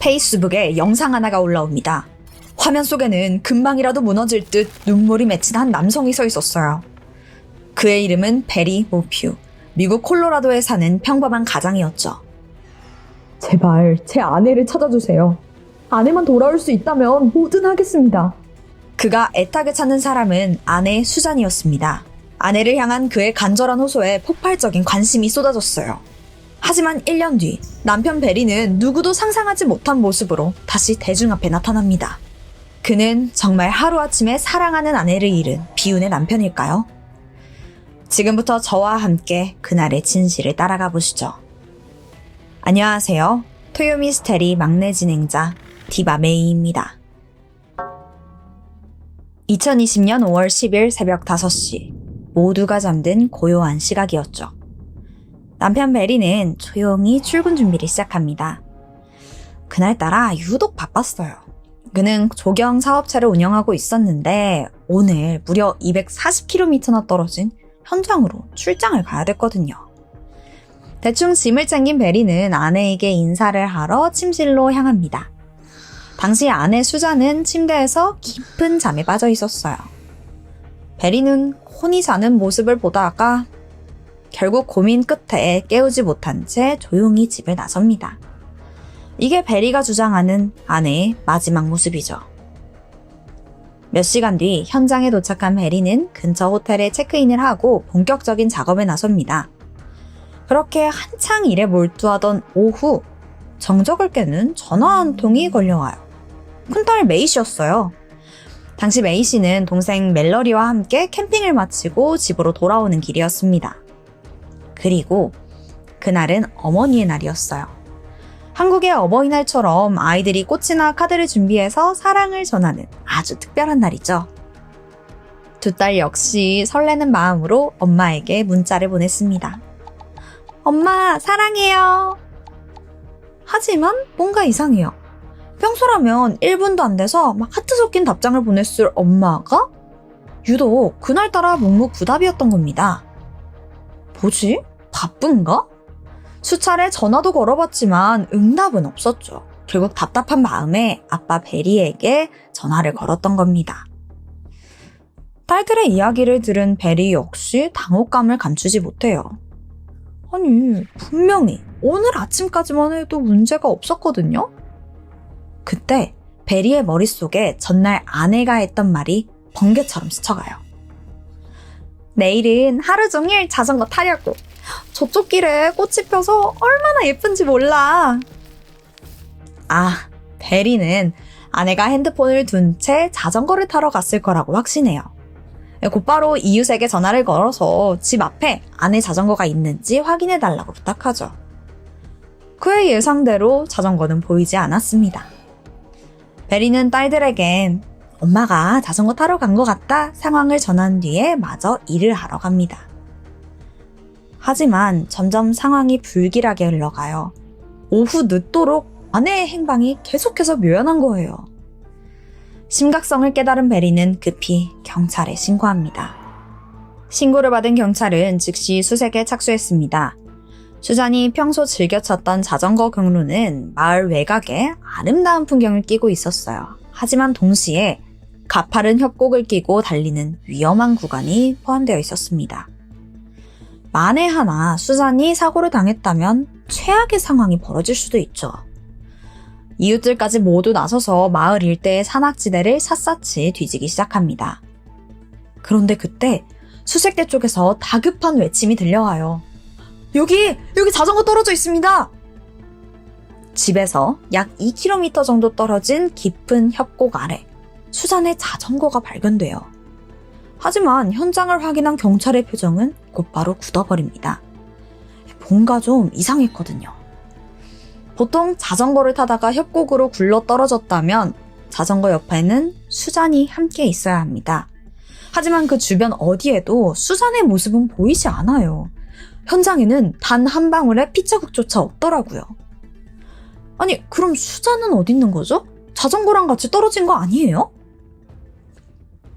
페이스북에 영상 하나가 올라옵니다. 화면 속에는 금방이라도 무너질 듯 눈물이 맺힌 한 남성이 서 있었어요. 그의 이름은 베리 모퓨, 미국 콜로라도에 사는 평범한 가장이었죠. 제발 제 아내를 찾아주세요. 아내만 돌아올 수 있다면 뭐든 하겠습니다. 그가 애타게 찾는 사람은 아내 수잔이었습니다. 아내를 향한 그의 간절한 호소에 폭발적인 관심이 쏟아졌어요. 하지만 1년 뒤 남편 베리는 누구도 상상하지 못한 모습으로 다시 대중 앞에 나타납니다. 그는 정말 하루아침에 사랑하는 아내를 잃은 비운의 남편일까요? 지금부터 저와 함께 그날의 진실을 따라가 보시죠. 안녕하세요. 토요미스테리 막내 진행자 디바 메이입니다. 2020년 5월 10일 새벽 5시, 모두가 잠든 고요한 시각이었죠. 남편 베리는 조용히 출근 준비를 시작합니다. 그날따라 유독 바빴어요. 그는 조경 사업체를 운영하고 있었는데 오늘 무려 240km나 떨어진 현장으로 출장을 가야 됐거든요. 대충 짐을 챙긴 베리는 아내에게 인사를 하러 침실로 향합니다. 당시 아내 수잔은 침대에서 깊은 잠에 빠져 있었어요. 베리는 혼이 자는 모습을 보다가 결국 고민 끝에 깨우지 못한 채 조용히 집을 나섭니다. 이게 베리가 주장하는 아내의 마지막 모습이죠. 몇 시간 뒤 현장에 도착한 베리는 근처 호텔에 체크인을 하고 본격적인 작업에 나섭니다. 그렇게 한창 일에 몰두하던 오후, 정적을 깨는 전화 한 통이 걸려와요. 큰딸 메이 씨였어요. 당시 메이 씨는 동생 멜러리와 함께 캠핑을 마치고 집으로 돌아오는 길이었습니다. 그리고 그날은 어머니의 날이었어요. 한국의 어버이날처럼 아이들이 꽃이나 카드를 준비해서 사랑을 전하는 아주 특별한 날이죠. 두 딸 역시 설레는 마음으로 엄마에게 문자를 보냈습니다. 엄마, 사랑해요. 하지만 뭔가 이상해요. 평소라면 1분도 안 돼서 막 하트 섞인 답장을 보냈을 엄마가 유독 그날따라 묵묵부답이었던 겁니다. 뭐지? 바쁜가? 수차례 전화도 걸어봤지만 응답은 없었죠. 결국 답답한 마음에 아빠 베리에게 전화를 걸었던 겁니다. 딸들의 이야기를 들은 베리 역시 당혹감을 감추지 못해요. 아니, 분명히 오늘 아침까지만 해도 문제가 없었거든요? 그때 베리의 머릿속에 전날 아내가 했던 말이 번개처럼 스쳐가요. 내일은 하루 종일 자전거 타려고. 저쪽 길에 꽃이 펴서 얼마나 예쁜지 몰라. 아, 베리는 아내가 핸드폰을 둔 채 자전거를 타러 갔을 거라고 확신해요. 곧바로 이웃에게 전화를 걸어서 집 앞에 아내 자전거가 있는지 확인해달라고 부탁하죠. 그의 예상대로 자전거는 보이지 않았습니다. 베리는 딸들에겐 엄마가 자전거 타러 간 것 같다 상황을 전한 뒤에 마저 일을 하러 갑니다. 하지만 점점 상황이 불길하게 흘러가요. 오후 늦도록 아내의 행방이 계속해서 묘연한 거예요. 심각성을 깨달은 베리는 급히 경찰에 신고합니다. 신고를 받은 경찰은 즉시 수색에 착수했습니다. 수잔이 평소 즐겨 쳤던 자전거 경로는 마을 외곽에 아름다운 풍경을 끼고 있었어요. 하지만 동시에 가파른 협곡을 끼고 달리는 위험한 구간이 포함되어 있었습니다. 만에 하나 수잔이 사고를 당했다면 최악의 상황이 벌어질 수도 있죠. 이웃들까지 모두 나서서 마을 일대의 산악지대를 샅샅이 뒤지기 시작합니다. 그런데 그때 수색대 쪽에서 다급한 외침이 들려와요. 여기 자전거 떨어져 있습니다. 집에서 약 2km 정도 떨어진 깊은 협곡 아래 수잔의 자전거가 발견돼요. 하지만 현장을 확인한 경찰의 표정은 곧바로 굳어버립니다. 뭔가 좀 이상했거든요. 보통 자전거를 타다가 협곡으로 굴러 떨어졌다면 자전거 옆에는 수잔이 함께 있어야 합니다. 하지만 그 주변 어디에도 수잔의 모습은 보이지 않아요. 현장에는 단 한 방울의 피자국조차 없더라고요. 아니, 그럼 수잔은 어디 있는 거죠? 자전거랑 같이 떨어진 거 아니에요?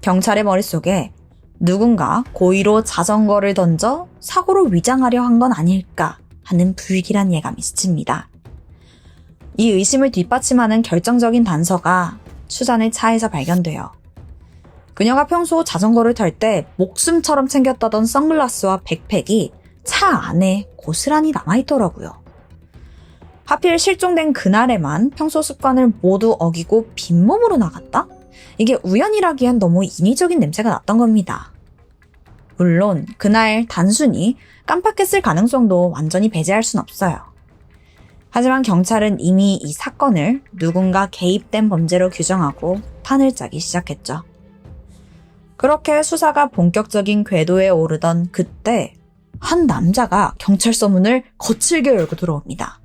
경찰의 머릿속에 누군가 고의로 자전거를 던져 사고로 위장하려 한 건 아닐까 하는 불길한 예감이 스칩니다. 이 의심을 뒷받침하는 결정적인 단서가 수잔의 차에서 발견돼요. 그녀가 평소 자전거를 탈 때 목숨처럼 챙겼다던 선글라스와 백팩이 차 안에 고스란히 남아있더라고요. 하필 실종된 그날에만 평소 습관을 모두 어기고 빈몸으로 나갔다? 이게 우연이라기엔 너무 인위적인 냄새가 났던 겁니다. 물론 그날 단순히 깜빡했을 가능성도 완전히 배제할 순 없어요. 하지만 경찰은 이미 이 사건을 누군가 개입된 범죄로 규정하고 판을 짜기 시작했죠. 그렇게 수사가 본격적인 궤도에 오르던 그때 한 남자가 경찰서 문을 거칠게 열고 들어옵니다.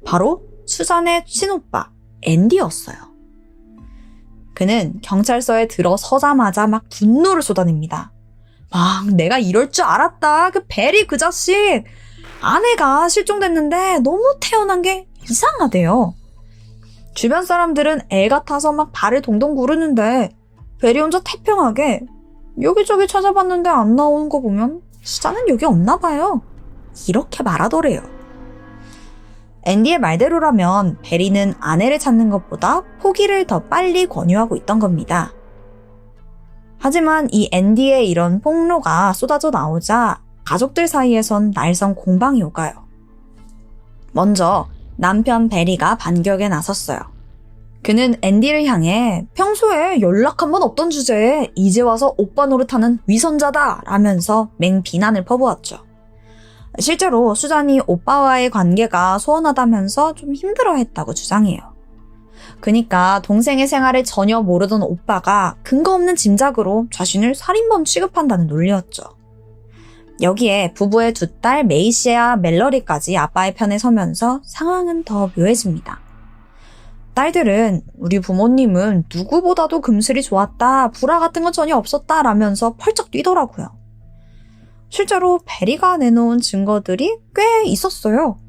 바로 수잔의 친오빠 앤디였어요. 그는 경찰서에 들어서자마자 막 분노를 쏟아냅니다. 막 내가 이럴 줄 알았다. 그 베리 그 자식. 아내가 실종됐는데 너무 태어난 게 이상하대요. 주변 사람들은 애 같아서 막 발을 동동 구르는데 베리 혼자 태평하게 여기저기 찾아봤는데 안 나오는 거 보면 수잔은 여기 없나 봐요. 이렇게 말하더래요. 앤디의 말대로라면 베리는 아내를 찾는 것보다 포기를 더 빨리 권유하고 있던 겁니다. 하지만 이 앤디의 이런 폭로가 쏟아져 나오자 가족들 사이에선 날선 공방이 오가요. 먼저 남편 베리가 반격에 나섰어요. 그는 앤디를 향해 평소에 연락 한 번 없던 주제에 이제 와서 오빠 노릇하는 위선자다 라면서 맹비난을 퍼부었죠. 실제로 수잔이 오빠와의 관계가 소원하다면서 좀 힘들어했다고 주장해요. 그러니까 동생의 생활을 전혀 모르던 오빠가 근거 없는 짐작으로 자신을 살인범 취급한다는 논리였죠. 여기에 부부의 두 딸 메이시와 멜러리까지 아빠의 편에 서면서 상황은 더 묘해집니다. 딸들은 우리 부모님은 누구보다도 금슬이 좋았다, 불화 같은 건 전혀 없었다 라면서 펄쩍 뛰더라고요. 실제로 베리가 내놓은 증거들이 꽤 있었어요.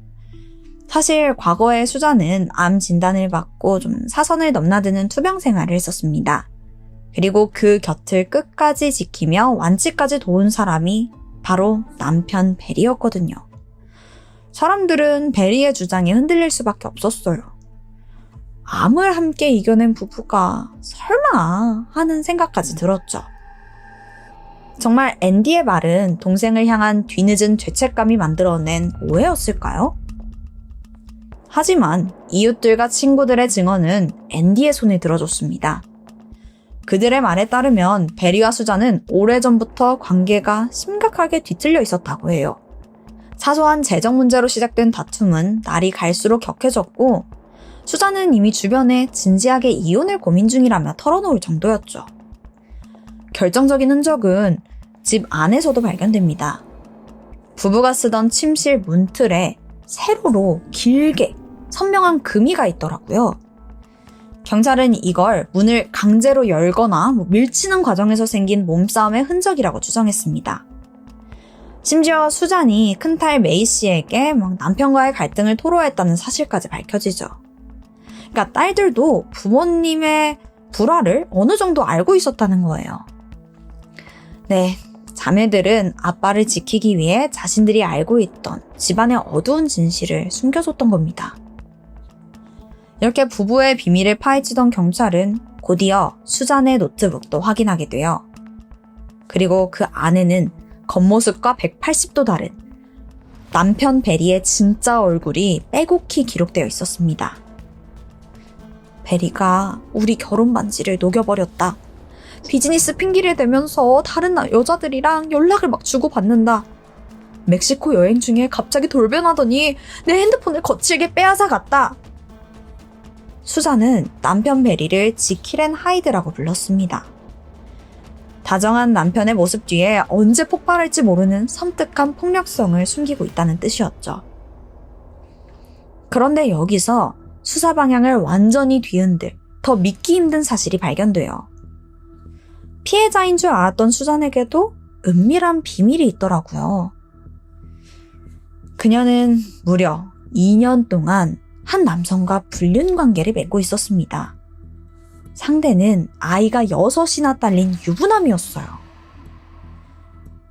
사실 과거에 수잔은 암 진단을 받고 좀 사선을 넘나드는 투병 생활을 했었습니다. 그리고 그 곁을 끝까지 지키며 완치까지 도운 사람이 바로 남편 베리였거든요. 사람들은 베리의 주장에 흔들릴 수밖에 없었어요. 암을 함께 이겨낸 부부가 설마 하는 생각까지 들었죠. 정말 앤디의 말은 동생을 향한 뒤늦은 죄책감이 만들어낸 오해였을까요? 하지만 이웃들과 친구들의 증언은 앤디의 손에 들어줬습니다. 그들의 말에 따르면 베리와 수잔은 오래전부터 관계가 심각하게 뒤틀려 있었다고 해요. 사소한 재정 문제로 시작된 다툼은 날이 갈수록 격해졌고 수잔은 이미 주변에 진지하게 이혼을 고민 중이라며 털어놓을 정도였죠. 결정적인 흔적은 집 안에서도 발견됩니다. 부부가 쓰던 침실 문틀에 세로로 길게 선명한 금이가 있더라고요. 경찰은 이걸 문을 강제로 열거나 밀치는 과정에서 생긴 몸싸움의 흔적이라고 추정했습니다. 심지어 수잔이 큰딸 메이 씨에게 남편과의 갈등을 토로했다는 사실까지 밝혀지죠. 그러니까 딸들도 부모님의 불화를 어느 정도 알고 있었다는 거예요. 네, 자매들은 아빠를 지키기 위해 자신들이 알고 있던 집안의 어두운 진실을 숨겨줬던 겁니다. 이렇게 부부의 비밀을 파헤치던 경찰은 곧이어 수잔의 노트북도 확인하게 돼요. 그리고 그 안에는 겉모습과 180도 다른 남편 베리의 진짜 얼굴이 빼곡히 기록되어 있었습니다. 베리가 우리 결혼 반지를 녹여버렸다. 비즈니스 핑계를 대면서 다른 여자들이랑 연락을 막 주고받는다. 멕시코 여행 중에 갑자기 돌변하더니 내 핸드폰을 거칠게 빼앗아 갔다. 수잔은 남편 베리를 지킬 앤 하이드라고 불렀습니다. 다정한 남편의 모습 뒤에 언제 폭발할지 모르는 섬뜩한 폭력성을 숨기고 있다는 뜻이었죠. 그런데 여기서 수사 방향을 완전히 뒤흔들 더 믿기 힘든 사실이 발견돼요. 피해자인 줄 알았던 수잔에게도 은밀한 비밀이 있더라고요. 그녀는 무려 2년 동안 한 남성과 불륜 관계를 맺고 있었습니다. 상대는 아이가 6이나 딸린 유부남이었어요.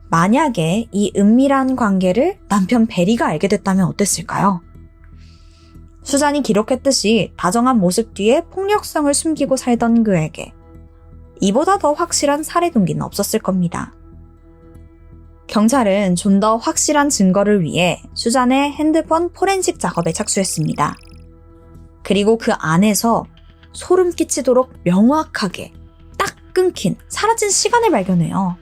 만약에 이 은밀한 관계를 남편 베리가 알게 됐다면 어땠을까요? 수잔이 기록했듯이 다정한 모습 뒤에 폭력성을 숨기고 살던 그에게 이보다 더 확실한 살해 동기는 없었을 겁니다. 경찰은 좀 더 확실한 증거를 위해 수잔의 핸드폰 포렌식 작업에 착수했습니다. 그리고 그 안에서 소름 끼치도록 명확하게 딱 끊긴 사라진 시간을 발견해요.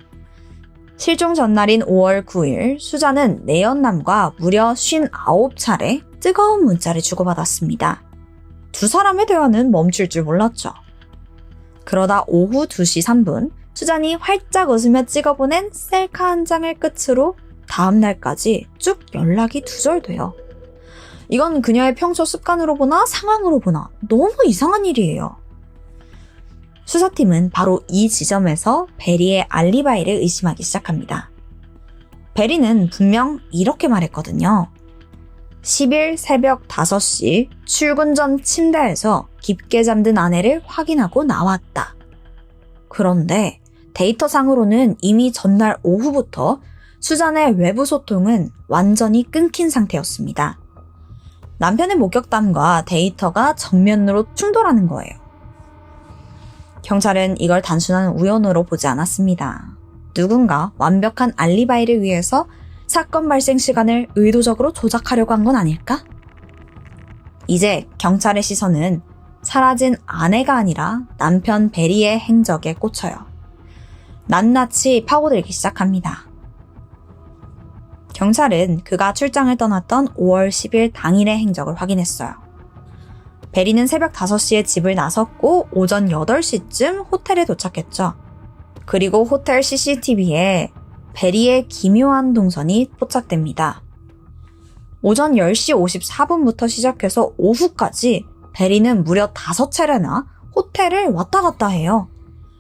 실종 전날인 5월 9일 수잔은 내연남과 무려 59차례 뜨거운 문자를 주고받았습니다. 두 사람의 대화는 멈출 줄 몰랐죠. 그러다 오후 2시 3분 수잔이 활짝 웃으며 찍어보낸 셀카 한 장을 끝으로 다음 날까지 쭉 연락이 두절돼요. 이건 그녀의 평소 습관으로 보나 상황으로 보나 너무 이상한 일이에요. 수사팀은 바로 이 지점에서 베리의 알리바이를 의심하기 시작합니다. 베리는 분명 이렇게 말했거든요. 10일 새벽 5시 출근 전 침대에서 깊게 잠든 아내를 확인하고 나왔다. 그런데 데이터상으로는 이미 전날 오후부터 수잔의 외부 소통은 완전히 끊긴 상태였습니다. 남편의 목격담과 데이터가 정면으로 충돌하는 거예요. 경찰은 이걸 단순한 우연으로 보지 않았습니다. 누군가 완벽한 알리바이를 위해서 사건 발생 시간을 의도적으로 조작하려고 한 건 아닐까? 이제 경찰의 시선은 사라진 아내가 아니라 남편 베리의 행적에 꽂혀요. 낱낱이 파고들기 시작합니다. 경찰은 그가 출장을 떠났던 5월 10일 당일의 행적을 확인했어요. 베리는 새벽 5시에 집을 나섰고 오전 8시쯤 호텔에 도착했죠. 그리고 호텔 CCTV에 베리의 기묘한 동선이 포착됩니다. 오전 10시 54분부터 시작해서 오후까지 베리는 무려 5차례나 호텔을 왔다 갔다 해요.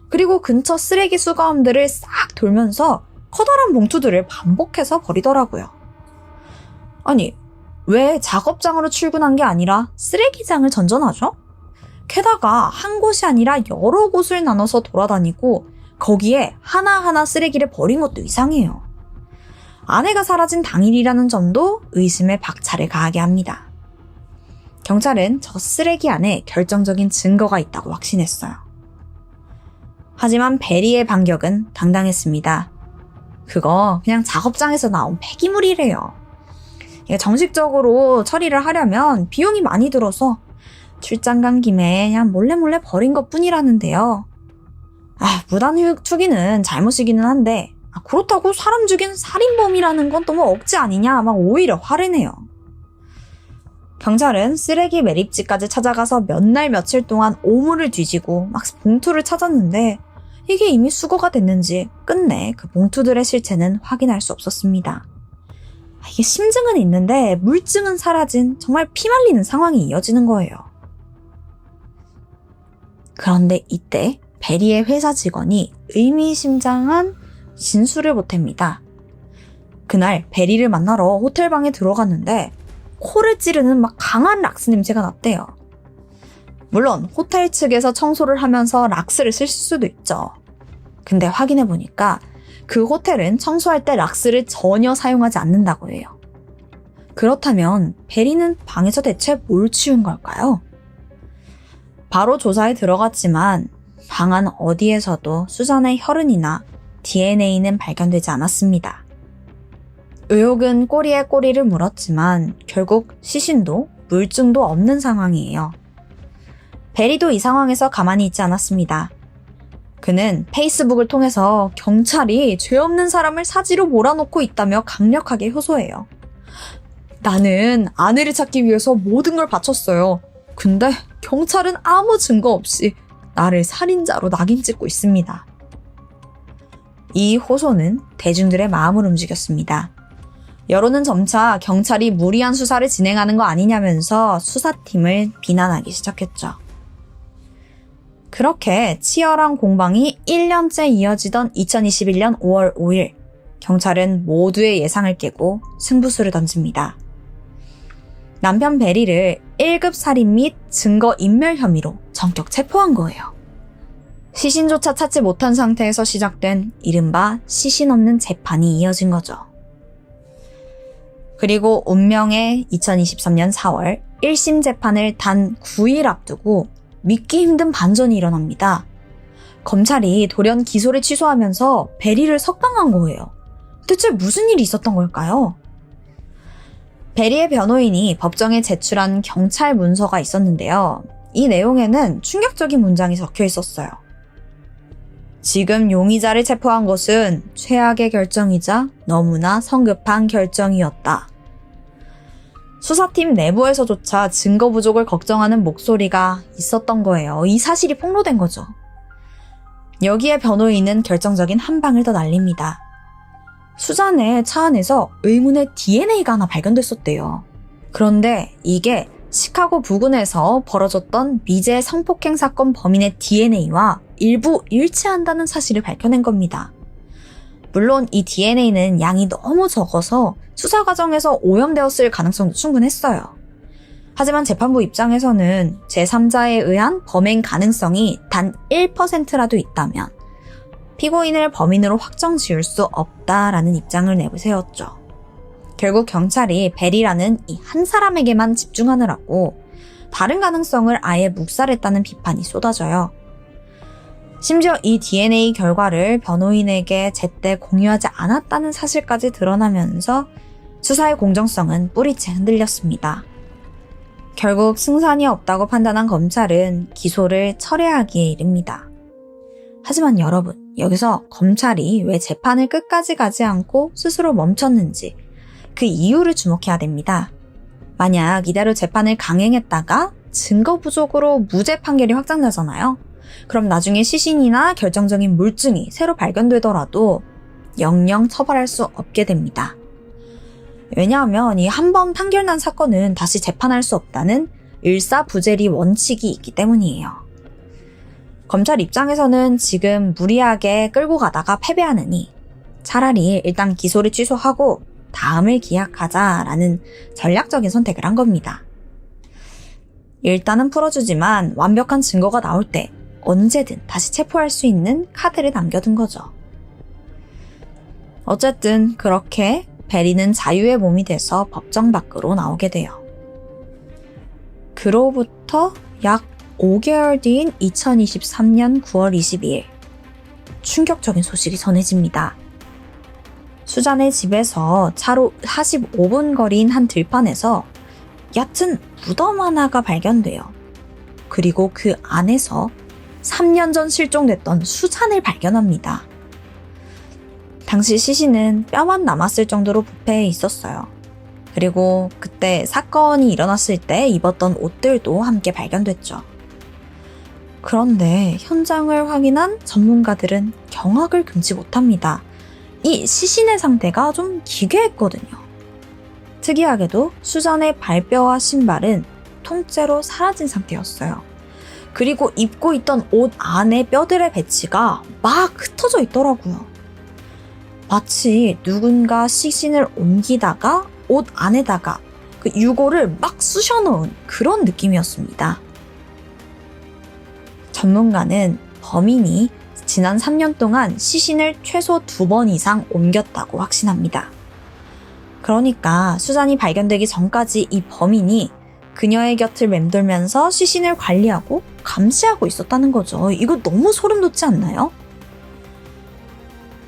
그리고 근처 쓰레기 수거함들을 싹 돌면서 커다란 봉투들을 반복해서 버리더라고요. 아니, 왜 작업장으로 출근한 게 아니라 쓰레기장을 전전하죠? 게다가 한 곳이 아니라 여러 곳을 나눠서 돌아다니고 거기에 하나하나 쓰레기를 버린 것도 이상해요. 아내가 사라진 당일이라는 점도 의심의 박차를 가하게 합니다. 경찰은 저 쓰레기 안에 결정적인 증거가 있다고 확신했어요. 하지만 베리의 반격은 당당했습니다. 그거 그냥 작업장에서 나온 폐기물이래요. 정식적으로 처리를 하려면 비용이 많이 들어서 출장 간 김에 그냥 몰래 버린 것 뿐이라는데요. 무단 투기는 잘못이기는 한데 그렇다고 사람 죽인 살인범이라는 건 너무 억지 아니냐 막 오히려 화를 내요. 경찰은 쓰레기 매립지까지 찾아가서 몇 날 며칠 동안 오물을 뒤지고 막 봉투를 찾았는데 이게 이미 수거가 됐는지 끝내 그 봉투들의 실체는 확인할 수 없었습니다. 이게 심증은 있는데 물증은 사라진 정말 피말리는 상황이 이어지는 거예요. 그런데 이때 베리의 회사 직원이 의미심장한 진술을 보탭니다. 그날 베리를 만나러 호텔방에 들어갔는데 코를 찌르는 막 강한 락스 냄새가 났대요. 물론 호텔 측에서 청소를 하면서 락스를 쓸 수도 있죠. 근데 확인해보니까 그 호텔은 청소할 때 락스를 전혀 사용하지 않는다고 해요. 그렇다면 베리는 방에서 대체 뭘 치운 걸까요? 바로 조사에 들어갔지만 방 안 어디에서도 수잔의 혈흔이나 DNA는 발견되지 않았습니다. 의혹은 꼬리에 꼬리를 물었지만 결국 시신도 물증도 없는 상황이에요. 베리도 이 상황에서 가만히 있지 않았습니다. 그는 페이스북을 통해서 경찰이 죄 없는 사람을 사지로 몰아놓고 있다며 강력하게 호소해요. 나는 아내를 찾기 위해서 모든 걸 바쳤어요. 근데 경찰은 아무 증거 없이 나를 살인자로 낙인 찍고 있습니다. 이 호소는 대중들의 마음을 움직였습니다. 여론은 점차 경찰이 무리한 수사를 진행하는 거 아니냐면서 수사팀을 비난하기 시작했죠. 그렇게 치열한 공방이 1년째 이어지던 2021년 5월 5일, 경찰은 모두의 예상을 깨고 승부수를 던집니다. 남편 베리를 1급 살인 및 증거인멸 혐의로 전격 체포한 거예요. 시신조차 찾지 못한 상태에서 시작된 이른바 시신 없는 재판이 이어진 거죠. 그리고 운명의 2023년 4월 1심 재판을 단 9일 앞두고 믿기 힘든 반전이 일어납니다. 검찰이 돌연 기소를 취소하면서 베리를 석방한 거예요. 대체 무슨 일이 있었던 걸까요? 베리의 변호인이 법정에 제출한 경찰 문서가 있었는데요. 이 내용에는 충격적인 문장이 적혀 있었어요. 지금 용의자를 체포한 것은 최악의 결정이자 너무나 성급한 결정이었다. 수사팀 내부에서조차 증거 부족을 걱정하는 목소리가 있었던 거예요. 이 사실이 폭로된 거죠. 여기에 변호인은 결정적인 한 방을 더 날립니다. 수잔의 차 안에서 의문의 DNA가 하나 발견됐었대요. 그런데 이게 시카고 부근에서 벌어졌던 미제 성폭행 사건 범인의 DNA와 일부 일치한다는 사실을 밝혀낸 겁니다. 물론 이 DNA는 양이 너무 적어서 수사 과정에서 오염되었을 가능성도 충분했어요. 하지만 재판부 입장에서는 제3자에 의한 범행 가능성이 단 1%라도 있다면 피고인을 범인으로 확정 지을 수 없다라는 입장을 내세웠죠. 결국 경찰이 베리라는 이 한 사람에게만 집중하느라고 다른 가능성을 아예 묵살했다는 비판이 쏟아져요. 심지어 이 DNA 결과를 변호인에게 제때 공유하지 않았다는 사실까지 드러나면서 수사의 공정성은 뿌리째 흔들렸습니다. 결국 승산이 없다고 판단한 검찰은 기소를 철회하기에 이릅니다. 하지만 여러분, 여기서 검찰이 왜 재판을 끝까지 가지 않고 스스로 멈췄는지 그 이유를 주목해야 됩니다. 만약 이대로 재판을 강행했다가 증거 부족으로 무죄 판결이 확정나잖아요. 그럼 나중에 시신이나 결정적인 물증이 새로 발견되더라도 영영 처벌할 수 없게 됩니다. 왜냐하면 이 한 번 판결난 사건은 다시 재판할 수 없다는 일사부재리 원칙이 있기 때문이에요. 검찰 입장에서는 지금 무리하게 끌고 가다가 패배하느니 차라리 일단 기소를 취소하고 다음을 기약하자라는 전략적인 선택을 한 겁니다. 일단은 풀어주지만 완벽한 증거가 나올 때 언제든 다시 체포할 수 있는 카드를 남겨둔 거죠. 어쨌든 그렇게 베리는 자유의 몸이 돼서 법정 밖으로 나오게 돼요. 그로부터 약 5개월 뒤인 2023년 9월 22일, 충격적인 소식이 전해집니다. 수잔의 집에서 차로 45분 거리인 한 들판에서 얕은 무덤 하나가 발견돼요. 그리고 그 안에서 3년 전 실종됐던 수잔을 발견합니다. 당시 시신은 뼈만 남았을 정도로 부패해 있었어요. 그리고 그때 사건이 일어났을 때 입었던 옷들도 함께 발견됐죠. 그런데 현장을 확인한 전문가들은 경악을 금치 못합니다. 이 시신의 상태가 좀 기괴했거든요. 특이하게도 수잔의 발뼈와 신발은 통째로 사라진 상태였어요. 그리고 입고 있던 옷 안에 뼈들의 배치가 막 흩어져 있더라고요. 마치 누군가 시신을 옮기다가 옷 안에다가 그 유골을 막 쑤셔 넣은 그런 느낌이었습니다. 전문가는 범인이 지난 3년 동안 시신을 최소 2번 이상 옮겼다고 확신합니다. 그러니까 수잔이 발견되기 전까지 이 범인이 그녀의 곁을 맴돌면서 시신을 관리하고 감시하고 있었다는 거죠. 이거 너무 소름 돋지 않나요?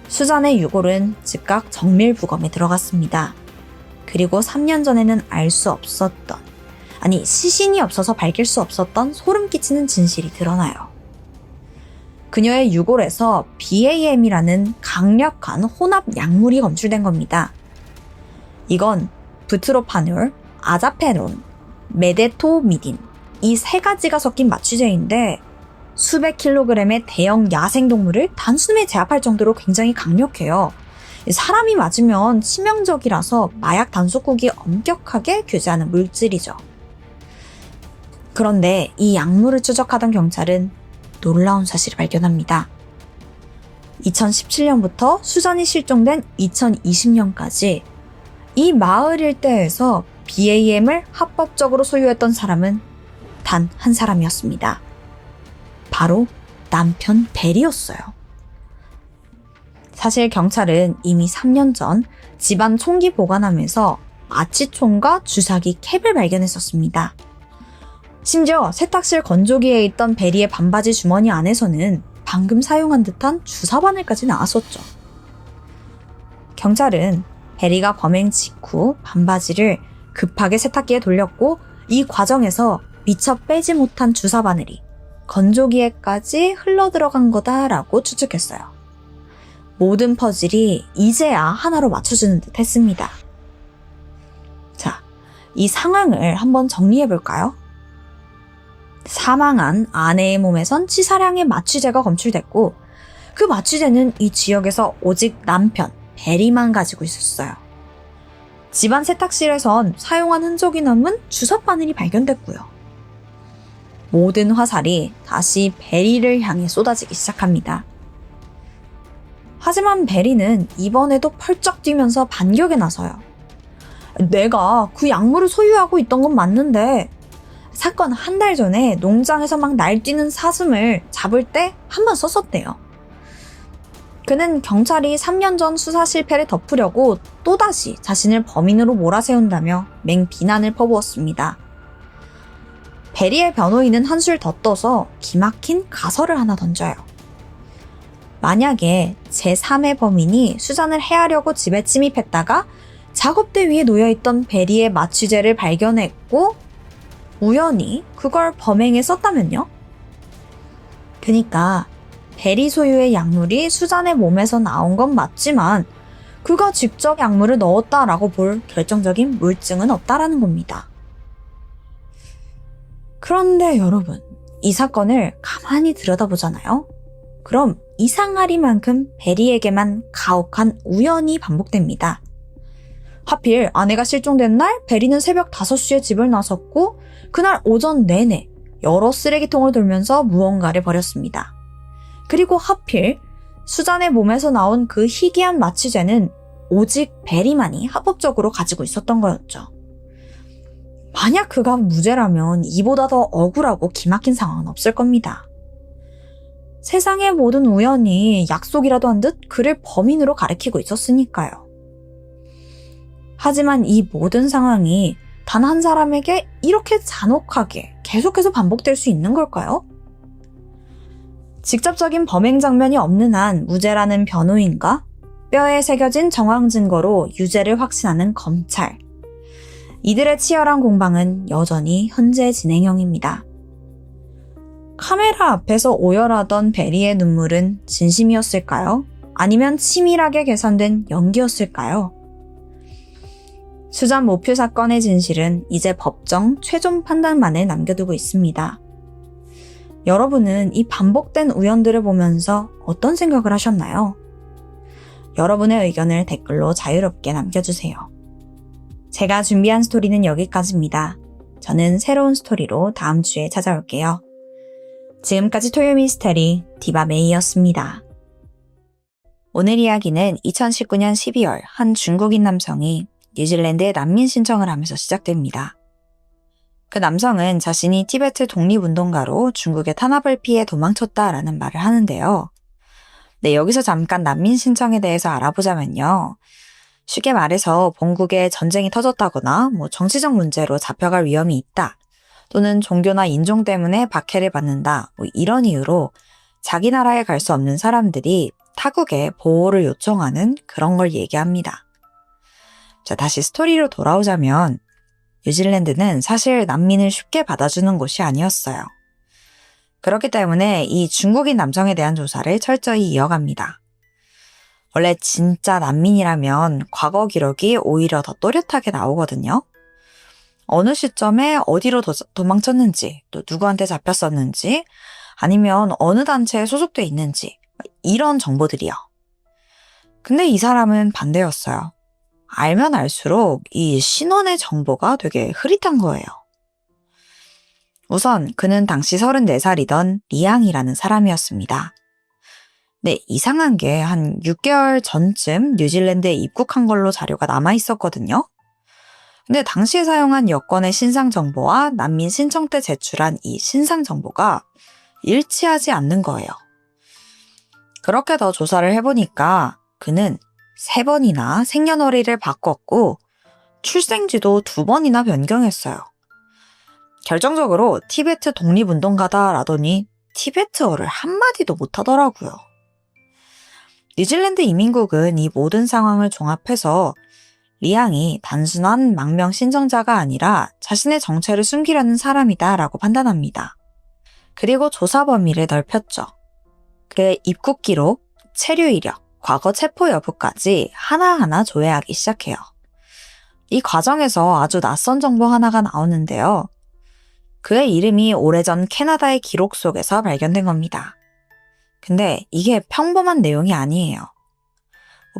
수잔의 유골은 즉각 정밀부검에 들어갔습니다. 그리고 3년 전에는 알 수 없었던, 아니 시신이 없어서 밝힐 수 없었던 소름 끼치는 진실이 드러나요. 그녀의 유골에서 BAM이라는 강력한 혼합 약물이 검출된 겁니다. 이건 부트로파놀, 아자페론, 메데토미딘 이 세 가지가 섞인 마취제인데 수백 킬로그램의 대형 야생동물을 단숨에 제압할 정도로 굉장히 강력해요. 사람이 맞으면 치명적이라서 마약 단속국이 엄격하게 규제하는 물질이죠. 그런데 이 약물을 추적하던 경찰은 놀라운 사실을 발견합니다. 2017년부터 수잔이 실종된 2020년까지 이 마을 일대에서 BAM을 합법적으로 소유했던 사람은 단 한 사람이었습니다. 바로 남편 베리였어요. 사실 경찰은 이미 3년 전 집안 총기 보관함에서 마취총과 주사기 캡을 발견했었습니다. 심지어 세탁실 건조기에 있던 베리의 반바지 주머니 안에서는 방금 사용한 듯한 주사바늘까지 나왔었죠. 경찰은 베리가 범행 직후 반바지를 급하게 세탁기에 돌렸고 이 과정에서 미처 빼지 못한 주사바늘이 건조기에까지 흘러들어간 거다라고 추측했어요. 모든 퍼즐이 이제야 하나로 맞춰주는 듯 했습니다. 자, 이 상황을 한번 정리해볼까요? 사망한 아내의 몸에선 치사량의 마취제가 검출됐고 그 마취제는 이 지역에서 오직 남편 베리만 가지고 있었어요. 집안 세탁실에선 사용한 흔적이 남은 주사바늘이 발견됐고요. 모든 화살이 다시 베리를 향해 쏟아지기 시작합니다. 하지만 베리는 이번에도 펄쩍 뛰면서 반격에 나서요. 내가 그 약물을 소유하고 있던 건 맞는데 사건 한 달 전에 농장에서 막 날뛰는 사슴을 잡을 때 한 번 썼었대요. 그는 경찰이 3년 전 수사 실패를 덮으려고 또다시 자신을 범인으로 몰아세운다며 맹비난을 퍼부었습니다. 베리의 변호인은 한술 더 떠서 기막힌 가설을 하나 던져요. 만약에 제3의 범인이 수잔을 해하려고 집에 침입했다가 작업대 위에 놓여있던 베리의 마취제를 발견했고 우연히 그걸 범행에 썼다면요? 그러니까 베리 소유의 약물이 수잔의 몸에서 나온 건 맞지만 그가 직접 약물을 넣었다라고 볼 결정적인 물증은 없다라는 겁니다. 그런데 여러분, 이 사건을 가만히 들여다보잖아요? 그럼 이상하리만큼 베리에게만 가혹한 우연이 반복됩니다. 하필 아내가 실종된 날 베리는 새벽 5시에 집을 나섰고 그날 오전 내내 여러 쓰레기통을 돌면서 무언가를 버렸습니다. 그리고 하필 수잔의 몸에서 나온 그 희귀한 마취제는 오직 베리만이 합법적으로 가지고 있었던 거였죠. 만약 그가 무죄라면 이보다 더 억울하고 기막힌 상황은 없을 겁니다. 세상의 모든 우연이 약속이라도 한 듯 그를 범인으로 가리키고 있었으니까요. 하지만 이 모든 상황이 단 한 사람에게 이렇게 잔혹하게 계속해서 반복될 수 있는 걸까요? 직접적인 범행 장면이 없는 한 무죄라는 변호인과 뼈에 새겨진 정황 증거로 유죄를 확신하는 검찰. 이들의 치열한 공방은 여전히 현재 진행형입니다. 카메라 앞에서 오열하던 베리의 눈물은 진심이었을까요? 아니면 치밀하게 계산된 연기였을까요? 수잔 모표 사건의 진실은 이제 법정 최종 판단만을 남겨두고 있습니다. 여러분은 이 반복된 우연들을 보면서 어떤 생각을 하셨나요? 여러분의 의견을 댓글로 자유롭게 남겨주세요. 제가 준비한 스토리는 여기까지입니다. 저는 새로운 스토리로 다음 주에 찾아올게요. 지금까지 토요 미스테리 디바메이였습니다. 오늘 이야기는 2019년 12월 한 중국인 남성이 뉴질랜드에 난민 신청을 하면서 시작됩니다. 그 남성은 자신이 티베트 독립운동가로 중국의 탄압을 피해 도망쳤다라는 말을 하는데요. 네, 여기서 잠깐 난민 신청에 대해서 알아보자면요. 쉽게 말해서 본국에 전쟁이 터졌다거나 정치적 문제로 잡혀갈 위험이 있다. 또는 종교나 인종 때문에 박해를 받는다. 이런 이유로 자기 나라에 갈 수 없는 사람들이 타국에 보호를 요청하는 그런 걸 얘기합니다. 자, 다시 스토리로 돌아오자면 뉴질랜드는 사실 난민을 쉽게 받아주는 곳이 아니었어요. 그렇기 때문에 이 중국인 남성에 대한 조사를 철저히 이어갑니다. 원래 진짜 난민이라면 과거 기록이 오히려 더 또렷하게 나오거든요. 어느 시점에 어디로 도망쳤는지, 또 누구한테 잡혔었는지, 아니면 어느 단체에 소속돼 있는지 이런 정보들이요. 근데 이 사람은 반대였어요. 알면 알수록 이 신원의 정보가 되게 흐릿한 거예요. 우선 그는 당시 34살이던 리앙이라는 사람이었습니다. 네, 이상한 게 한 6개월 전쯤 뉴질랜드에 입국한 걸로 자료가 남아있었거든요. 근데 당시에 사용한 여권의 신상 정보와 난민 신청 때 제출한 이 신상 정보가 일치하지 않는 거예요. 그렇게 더 조사를 해보니까 그는 3번이나 생년월일을 바꿨고 출생지도 2번이나 변경했어요. 결정적으로 티베트 독립운동가다라더니 티베트어를 한마디도 못하더라고요. 뉴질랜드 이민국은 이 모든 상황을 종합해서 리앙이 단순한 망명 신청자가 아니라 자신의 정체를 숨기려는 사람이다라고 판단합니다. 그리고 조사 범위를 넓혔죠. 그의 입국 기록, 체류 이력, 과거 체포 여부까지 하나하나 조회하기 시작해요. 이 과정에서 아주 낯선 정보 하나가 나오는데요. 그의 이름이 오래전 캐나다의 기록 속에서 발견된 겁니다. 근데 이게 평범한 내용이 아니에요.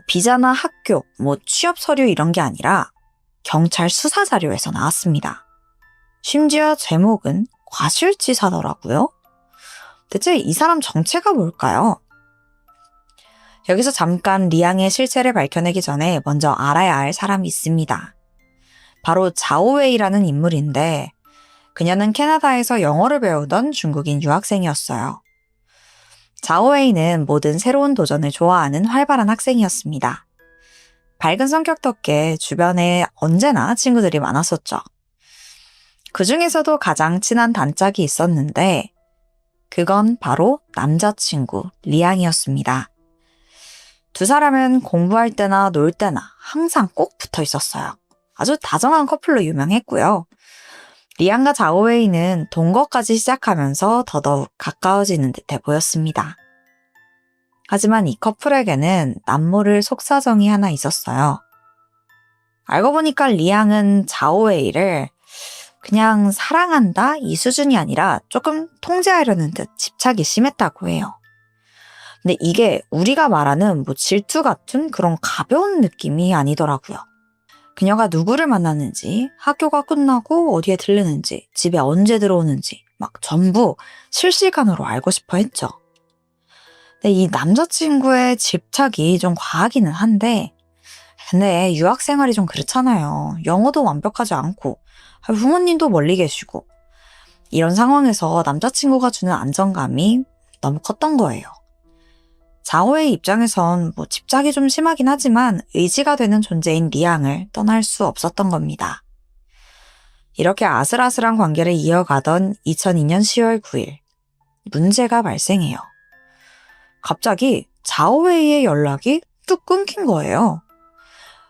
비자나 학교, 취업 서류 이런 게 아니라 경찰 수사 자료에서 나왔습니다. 심지어 제목은 과실치사더라고요. 대체 이 사람 정체가 뭘까요? 여기서 잠깐 리앙의 실체를 밝혀내기 전에 먼저 알아야 할 사람이 있습니다. 바로 자오웨이라는 인물인데 그녀는 캐나다에서 영어를 배우던 중국인 유학생이었어요. 자오웨이는 모든 새로운 도전을 좋아하는 활발한 학생이었습니다. 밝은 성격 덕에 주변에 언제나 친구들이 많았었죠. 그 중에서도 가장 친한 단짝이 있었는데 그건 바로 남자친구 리앙이었습니다. 두 사람은 공부할 때나 놀 때나 항상 꼭 붙어 있었어요. 아주 다정한 커플로 유명했고요. 리앙과 자오웨이는 동거까지 시작하면서 더더욱 가까워지는 듯해 보였습니다. 하지만 이 커플에게는 남모를 속사정이 하나 있었어요. 알고 보니까 리앙은 자오웨이를 그냥 사랑한다 이 수준이 아니라 조금 통제하려는 듯 집착이 심했다고 해요. 근데 이게 우리가 말하는 질투 같은 그런 가벼운 느낌이 아니더라고요. 그녀가 누구를 만났는지, 학교가 끝나고 어디에 들르는지, 집에 언제 들어오는지 막 전부 실시간으로 알고 싶어 했죠. 근데 이 남자친구의 집착이 좀 과하기는 한데 근데 유학 생활이 좀 그렇잖아요. 영어도 완벽하지 않고 부모님도 멀리 계시고 이런 상황에서 남자친구가 주는 안정감이 너무 컸던 거예요. 자오의 입장에선 집착이 좀 심하긴 하지만 의지가 되는 존재인 리앙을 떠날 수 없었던 겁니다. 이렇게 아슬아슬한 관계를 이어가던 2002년 10월 9일 문제가 발생해요. 갑자기 자오웨이의 연락이 뚝 끊긴 거예요.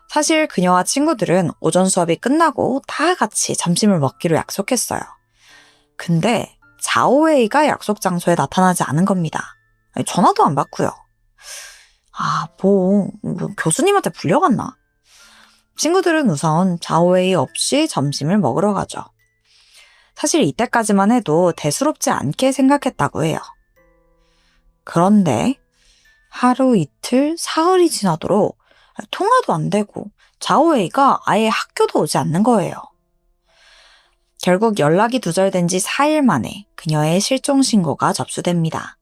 사실 그녀와 친구들은 오전 수업이 끝나고 다 같이 점심을 먹기로 약속했어요. 근데 자오웨이가 약속 장소에 나타나지 않은 겁니다. 전화도 안 받고요. 교수님한테 불려갔나? 친구들은 우선 자오웨이 없이 점심을 먹으러 가죠. 사실 이때까지만 해도 대수롭지 않게 생각했다고 해요. 그런데 하루 이틀 사흘이 지나도록 통화도 안 되고 자오웨이가 아예 학교도 오지 않는 거예요. 결국 연락이 두절된 지 4일 만에 그녀의 실종 신고가 접수됩니다.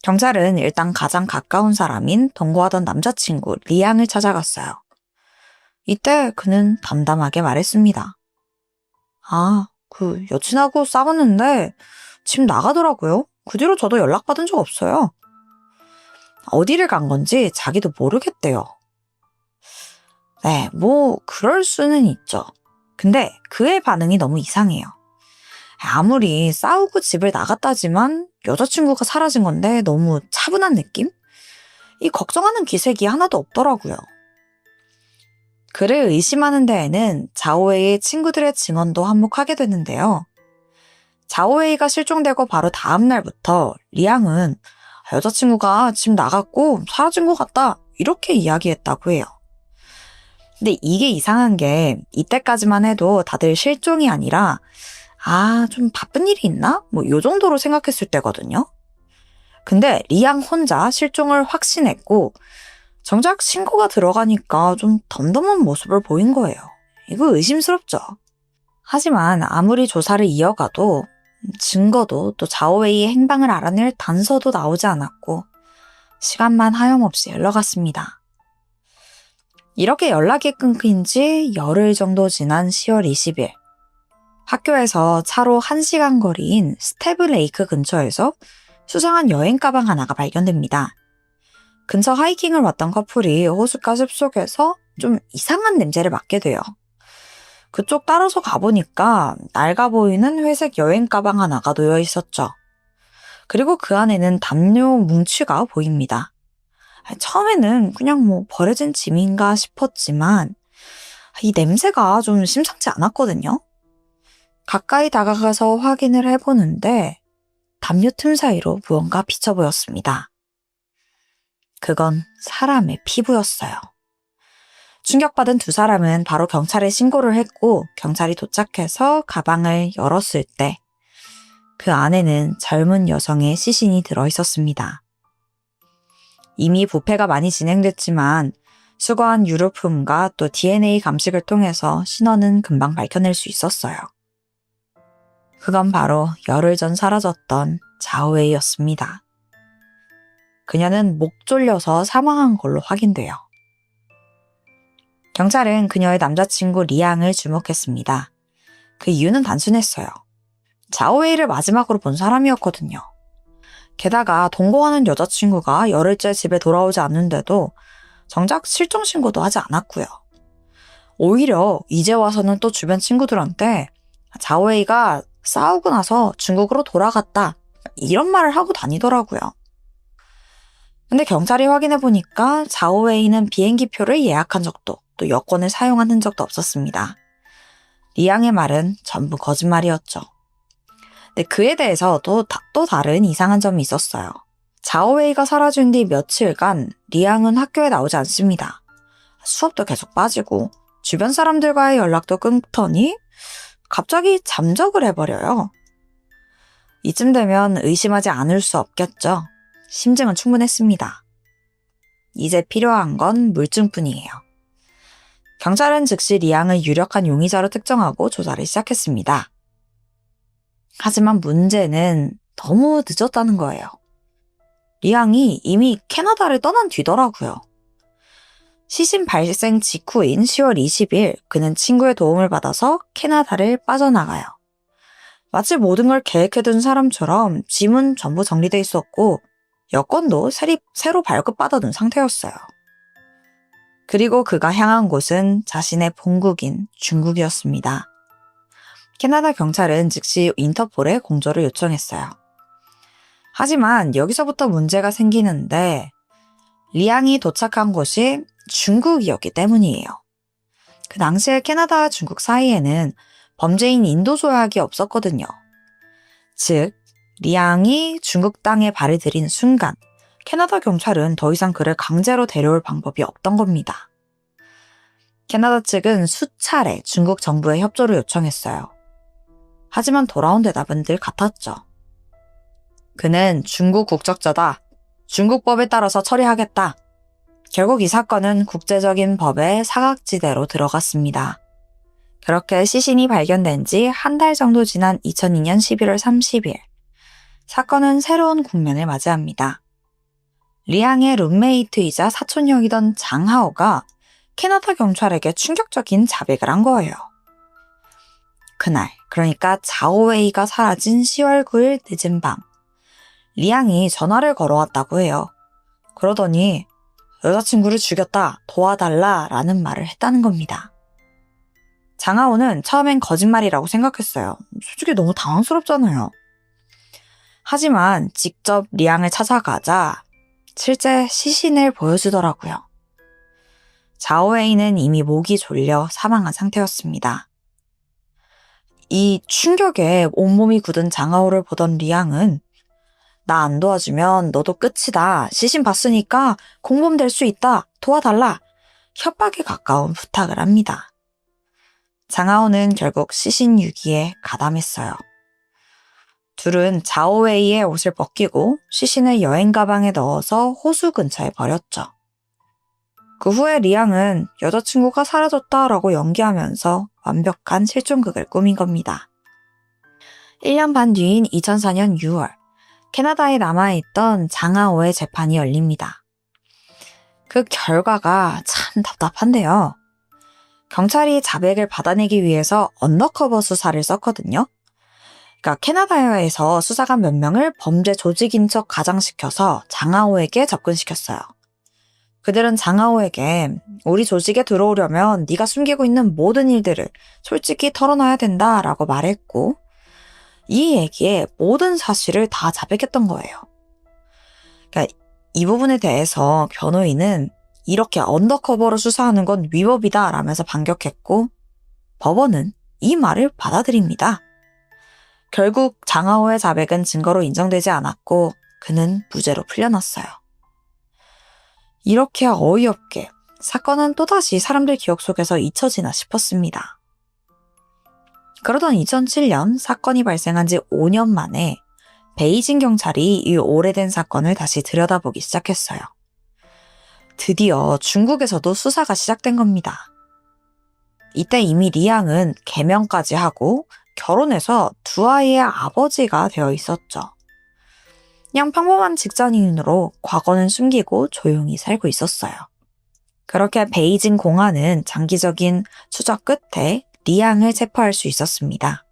경찰은 일단 가장 가까운 사람인 동거하던 남자친구 리앙을 찾아갔어요. 이때 그는 담담하게 말했습니다. 여친하고 싸웠는데 집 나가더라고요. 그 뒤로 저도 연락받은 적 없어요. 어디를 간 건지 자기도 모르겠대요. 네, 그럴 수는 있죠. 근데 그의 반응이 너무 이상해요. 아무리 싸우고 집을 나갔다지만 여자친구가 사라진 건데 너무 차분한 느낌? 이 걱정하는 기색이 하나도 없더라고요. 그를 의심하는 데에는 자오웨이의 친구들의 증언도 한몫하게 되는데요. 자오웨이가 실종되고 바로 다음 날부터 리앙은 여자친구가 집 나갔고 사라진 것 같다 이렇게 이야기했다고 해요. 근데 이게 이상한 게 이때까지만 해도 다들 실종이 아니라 좀 바쁜 일이 있나? 요 정도로 생각했을 때거든요. 근데 리앙 혼자 실종을 확신했고 정작 신고가 들어가니까 좀 덤덤한 모습을 보인 거예요. 이거 의심스럽죠. 하지만 아무리 조사를 이어가도 증거도 또 자오웨이의 행방을 알아낼 단서도 나오지 않았고 시간만 하염없이 흘러갔습니다. 이렇게 연락이 끊긴 지 열흘 정도 지난 10월 20일 학교에서 차로 1시간 거리인 스테브 레이크 근처에서 수상한 여행 가방 하나가 발견됩니다. 근처 하이킹을 왔던 커플이 호숫가 숲속에서 좀 이상한 냄새를 맡게 돼요. 그쪽 따라서 가보니까 낡아 보이는 회색 여행 가방 하나가 놓여 있었죠. 그리고 그 안에는 담요 뭉치가 보입니다. 처음에는 그냥 뭐 버려진 짐인가 싶었지만 이 냄새가 좀 심상치 않았거든요. 가까이 다가가서 확인을 해보는데 담요 틈 사이로 무언가 비쳐 보였습니다. 그건 사람의 피부였어요. 충격받은 두 사람은 바로 경찰에 신고를 했고 경찰이 도착해서 가방을 열었을 때 그 안에는 젊은 여성의 시신이 들어있었습니다. 이미 부패가 많이 진행됐지만 수거한 유류품과 또 DNA 감식을 통해서 신원은 금방 밝혀낼 수 있었어요. 그건 바로 열흘 전 사라졌던 자오웨이였습니다. 그녀는 목 졸려서 사망한 걸로 확인돼요. 경찰은 그녀의 남자친구 리앙을 주목했습니다. 그 이유는 단순했어요. 자오웨이를 마지막으로 본 사람이었거든요. 게다가 동거하는 여자친구가 열흘째 집에 돌아오지 않는데도 정작 실종 신고도 하지 않았고요. 오히려 이제 와서는 또 주변 친구들한테 자오웨이가 싸우고 나서 중국으로 돌아갔다 이런 말을 하고 다니더라고요. 근데 경찰이 확인해보니까 자오웨이는 비행기표를 예약한 적도 또 여권을 사용한 흔적도 없었습니다. 리앙의 말은 전부 거짓말이었죠. 근데 그에 대해서 또 다른 이상한 점이 있었어요. 자오웨이가 사라진 뒤 며칠간 리앙은 학교에 나오지 않습니다. 수업도 계속 빠지고 주변 사람들과의 연락도 끊더니 갑자기 잠적을 해버려요. 이쯤 되면 의심하지 않을 수 없겠죠. 심증은 충분했습니다. 이제 필요한 건 물증뿐이에요. 경찰은 즉시 리앙을 유력한 용의자로 특정하고 조사를 시작했습니다. 하지만 문제는 너무 늦었다는 거예요. 리앙이 이미 캐나다를 떠난 뒤더라고요. 시신 발생 직후인 10월 20일 그는 친구의 도움을 받아서 캐나다를 빠져나가요. 마치 모든 걸 계획해둔 사람처럼 짐은 전부 정리돼 있었고 여권도 새로 발급받아둔 상태였어요. 그리고 그가 향한 곳은 자신의 본국인 중국이었습니다. 캐나다 경찰은 즉시 인터폴에 공조를 요청했어요. 하지만 여기서부터 문제가 생기는데 리앙이 도착한 곳이 중국이었기 때문이에요. 그 당시에 캐나다와 중국 사이에는 범죄인 인도 조약이 없었거든요. 즉, 리앙이 중국 땅에 발을 들인 순간 캐나다 경찰은 더 이상 그를 강제로 데려올 방법이 없던 겁니다. 캐나다 측은 수차례 중국 정부에 협조를 요청했어요. 하지만 돌아온 대답은 늘 같았죠. 그는 중국 국적자다. 중국법에 따라서 처리하겠다. 결국 이 사건은 국제적인 법의 사각지대로 들어갔습니다. 그렇게 시신이 발견된 지 한 달 정도 지난 2002년 11월 30일, 사건은 새로운 국면을 맞이합니다. 리앙의 룸메이트이자 사촌형이던 장하오가 캐나다 경찰에게 충격적인 자백을 한 거예요. 그날, 그러니까 자오웨이가 사라진 10월 9일 늦은 밤, 리앙이 전화를 걸어왔다고 해요. 그러더니 여자친구를 죽였다, 도와달라 라는 말을 했다는 겁니다. 장하오는 처음엔 거짓말이라고 생각했어요. 솔직히 너무 당황스럽잖아요. 하지만 직접 리앙을 찾아가자 실제 시신을 보여주더라고요. 자오웨이는 이미 목이 졸려 사망한 상태였습니다. 이 충격에 온몸이 굳은 장하오를 보던 리앙은 나 안 도와주면 너도 끝이다. 시신 봤으니까 공범될 수 있다. 도와달라. 협박에 가까운 부탁을 합니다. 장하오는 결국 시신 유기에 가담했어요. 둘은 자오웨이의 옷을 벗기고 시신을 여행 가방에 넣어서 호수 근처에 버렸죠. 그 후에 리앙은 여자친구가 사라졌다라고 연기하면서 완벽한 실종극을 꾸민 겁니다. 1년 반 뒤인 2004년 6월, 캐나다에 남아있던 장하오의 재판이 열립니다. 그 결과가 참 답답한데요. 경찰이 자백을 받아내기 위해서 언더커버 수사를 썼거든요. 그러니까 캐나다에서 수사관 몇 명을 범죄 조직인 척 가장시켜서 장하오에게 접근시켰어요. 그들은 장하오에게 우리 조직에 들어오려면 네가 숨기고 있는 모든 일들을 솔직히 털어놔야 된다라고 말했고 이 얘기에 모든 사실을 다 자백했던 거예요. 그러니까 이 부분에 대해서 변호인은 이렇게 언더커버로 수사하는 건 위법이다 라면서 반격했고 법원은 이 말을 받아들입니다. 결국 장하오의 자백은 증거로 인정되지 않았고 그는 무죄로 풀려났어요. 이렇게 어이없게 사건은 또다시 사람들 기억 속에서 잊혀지나 싶었습니다. 그러던 2007년 사건이 발생한 지 5년 만에 베이징 경찰이 이 오래된 사건을 다시 들여다보기 시작했어요. 드디어 중국에서도 수사가 시작된 겁니다. 이때 이미 리양은 개명까지 하고 결혼해서 두 아이의 아버지가 되어 있었죠. 그냥 평범한 직장인으로 과거는 숨기고 조용히 살고 있었어요. 그렇게 베이징 공안은 장기적인 추적 끝에 리양을 체포할 수 있었습니다.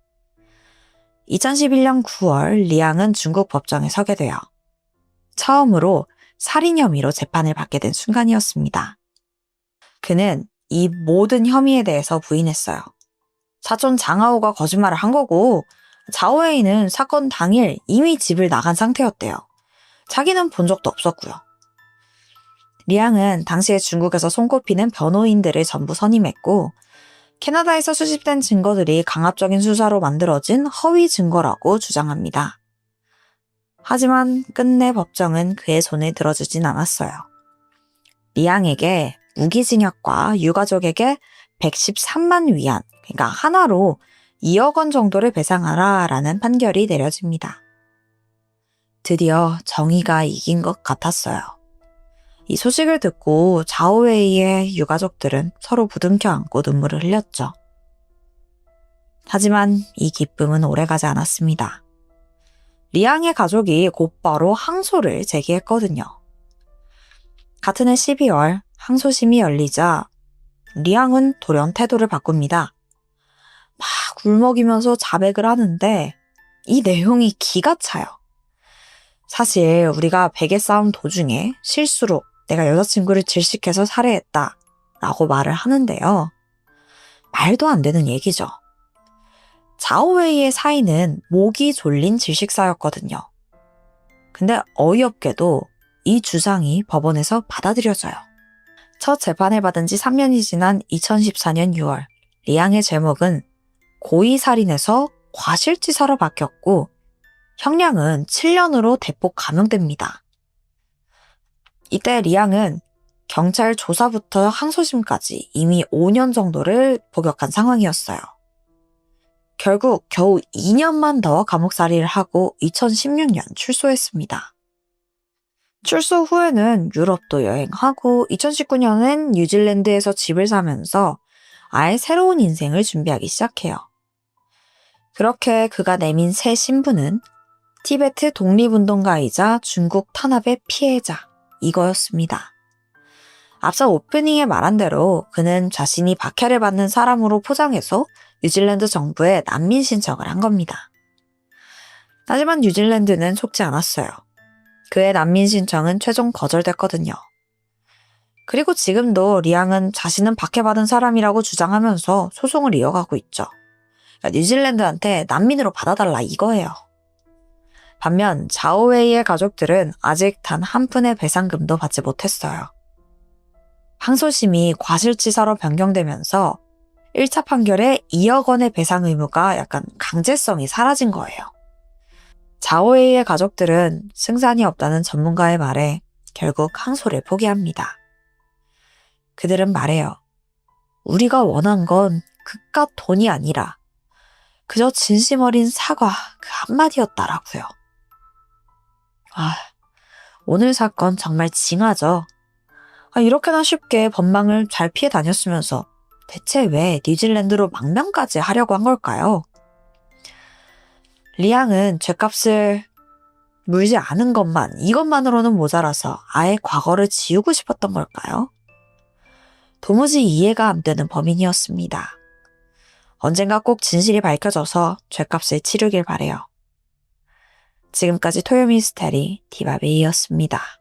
2011년 9월 리양은 중국 법정에 서게 되어 처음으로 살인 혐의로 재판을 받게 된 순간이었습니다. 그는 이 모든 혐의에 대해서 부인했어요. 사촌 장하오가 거짓말을 한 거고 자오웨이는 사건 당일 이미 집을 나간 상태였대요. 자기는 본 적도 없었고요. 리양은 당시에 중국에서 손꼽히는 변호인들을 전부 선임했고 캐나다에서 수집된 증거들이 강압적인 수사로 만들어진 허위 증거라고 주장합니다. 하지만 끝내 법정은 그의 손을 들어주진 않았어요. 리양에게 무기징역과 유가족에게 113만 위안, 그러니까 하나로 2억 원 정도를 배상하라 라는 판결이 내려집니다. 드디어 정의가 이긴 것 같았어요. 이 소식을 듣고 자오웨이의 유가족들은 서로 부둥켜 안고 눈물을 흘렸죠. 하지만 이 기쁨은 오래가지 않았습니다. 리양의 가족이 곧바로 항소를 제기했거든요. 같은 해 12월 항소심이 열리자 리양은 돌연 태도를 바꿉니다. 막 울먹이면서 자백을 하는데 이 내용이 기가 차요. 사실 우리가 베개 싸움 도중에 실수로 내가 여자친구를 질식해서 살해했다 라고 말을 하는데요. 말도 안 되는 얘기죠. 자오웨이의 사인은 목이 졸린 질식사였거든요. 근데 어이없게도 이 주장이 법원에서 받아들여져요. 첫 재판을 받은 지 3년이 지난 2014년 6월 리양의 제목은 고의살인에서 과실치사로 바뀌었고 형량은 7년으로 대폭 감형됩니다. 이때 리양은 경찰 조사부터 항소심까지 이미 5년 정도를 복역한 상황이었어요. 결국 겨우 2년만 더 감옥살이를 하고 2016년 출소했습니다. 출소 후에는 유럽도 여행하고 2019년엔 뉴질랜드에서 집을 사면서 아예 새로운 인생을 준비하기 시작해요. 그렇게 그가 내민 새 신분은 티베트 독립운동가이자 중국 탄압의 피해자 이거였습니다. 앞서 오프닝에 말한 대로 그는 자신이 박해를 받는 사람으로 포장해서 뉴질랜드 정부에 난민 신청을 한 겁니다. 하지만 뉴질랜드는 속지 않았어요. 그의 난민 신청은 최종 거절됐거든요. 그리고 지금도 리양은 자신은 박해받은 사람이라고 주장하면서 소송을 이어가고 있죠. 그러니까 뉴질랜드한테 난민으로 받아달라 이거예요. 반면 자오웨이의 가족들은 아직 단 한 푼의 배상금도 받지 못했어요. 항소심이 과실치사로 변경되면서 1차 판결에 2억 원의 배상 의무가 약간 강제성이 사라진 거예요. 자오웨이의 가족들은 승산이 없다는 전문가의 말에 결국 항소를 포기합니다. 그들은 말해요. 우리가 원한 건 그깟 돈이 아니라 그저 진심 어린 사과 그 한마디였다라고요. 오늘 사건 정말 징하죠. 이렇게나 쉽게 법망을 잘 피해 다녔으면서 대체 왜 뉴질랜드로 망명까지 하려고 한 걸까요? 리양은 죗값을 물지 않은 것만, 이것만으로는 모자라서 아예 과거를 지우고 싶었던 걸까요? 도무지 이해가 안 되는 범인이었습니다. 언젠가 꼭 진실이 밝혀져서 죗값을 치르길 바래요. 지금까지 토요미스테리 디바베이였습니다.